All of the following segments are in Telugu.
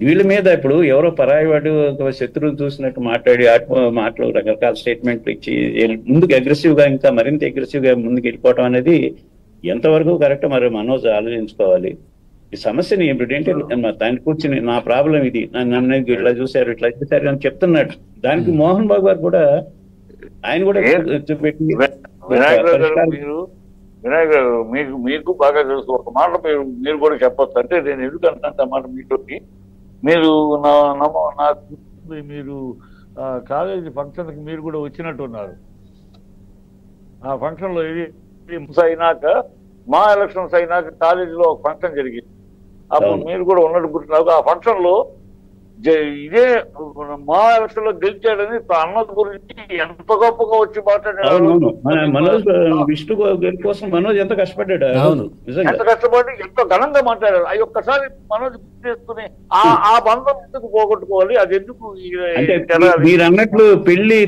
వీళ్ళ మీద ఇప్పుడు ఎవరో పరాయి వాడు ఒక శత్రువుని చూసినట్టు మాట్లాడి మాటలు రకరకాల స్టేట్మెంట్లు ఇచ్చి ముందుకు అగ్రెసివ్ గా ఇంకా మరింత అగ్రెసివ్ గా ముందుకు వెళ్ళిపోవడం అనేది ఎంతవరకు కరెక్ట్ మరి మనోజ్ ఆలోచించుకోవాలి. ఈ సమస్యని ఇప్పుడు ఏంటి దాన్ని కూర్చుని నా ప్రాబ్లం ఇది, నన్ను ఇట్లా చూశారు అని చెప్తున్నాడు. దానికి మోహన్ బాబు గారు కూడా ఆయన కూడా పెట్టి వినాయక్ గారు మీకు బాగా తెలుసు. ఒక మాట మీరు కూడా చెప్పొచ్చు. అంటే నేను ఎందుకంటే అన్నమాట మీతోటి మీరు నాకు మీరు కాలేజీ ఫంక్షన్ కి మీరు కూడా వచ్చినట్టున్నారు. ఆ ఫంక్షన్ లో అయినాక మా ఎలక్షన్స్ అయినాక కాలేజీలో ఒక ఫంక్షన్ జరిగింది. అప్పుడు మీరు కూడా ఉన్నట్టు గుర్తున్నారు. ఆ ఫంక్షన్ లో ఇదే మా ఎలక్షన్ లో గెలిచాడని అన్నది గురించి ఎంత గొప్పగా వచ్చి మాట్లాడాడు. మనోజ్ విష్ణు గారి కోసం మనోజ్ ఎంత కష్టపడ్డాడు, ఎంత కష్టపడి ఎంతో ఘనంగా మాట్లాడాడు. అవి ఒక్కసారి మనోజ్ చేసుకుని ఆ బంధం ఎందుకు పోగొట్టుకోవాలి? అది ఎందుకు? మీరు అన్నట్లు పెళ్లి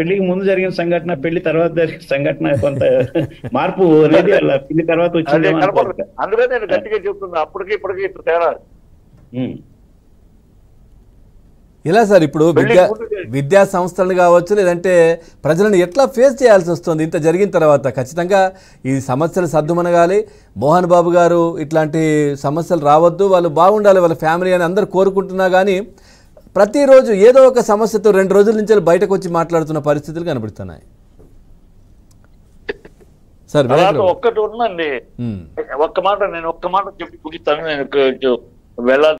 పెళ్లికి ముందు జరిగిన సంఘటన, పెళ్లి తర్వాత జరిగిన సంఘటన కొంత మార్పు అనేది పెళ్లి తర్వాత వచ్చింది. అందుకని నేను గట్టిగా చెప్తున్నా, అప్పటికి ఇప్పటికీ ఇట్లా తేడా. ఇలా సార్ ఇప్పుడు విద్యా సంస్థలను కావచ్చు, లేదంటే ప్రజలను ఎట్లా ఫేస్ చేయాల్సి వస్తుంది ఇంత జరిగిన తర్వాత? ఖచ్చితంగా ఈ సమస్యలు సర్దుమనగాలి. మోహన్ బాబు గారు ఇట్లాంటి సమస్యలు రావద్దు, వాళ్ళు బాగుండాలి, వాళ్ళ ఫ్యామిలీ అని అందరూ కోరుకుంటున్నా కానీ ప్రతిరోజు ఏదో ఒక సమస్యతో 2 రోజుల నుంచి బయటకు వచ్చి మాట్లాడుతున్న పరిస్థితులు కనబడుతున్నాయి. సార్ ఒక్కటి ఉందండి, ఒక్క మాట చెప్పి ముగిస్తాను. నేను వెళ్ళాలి.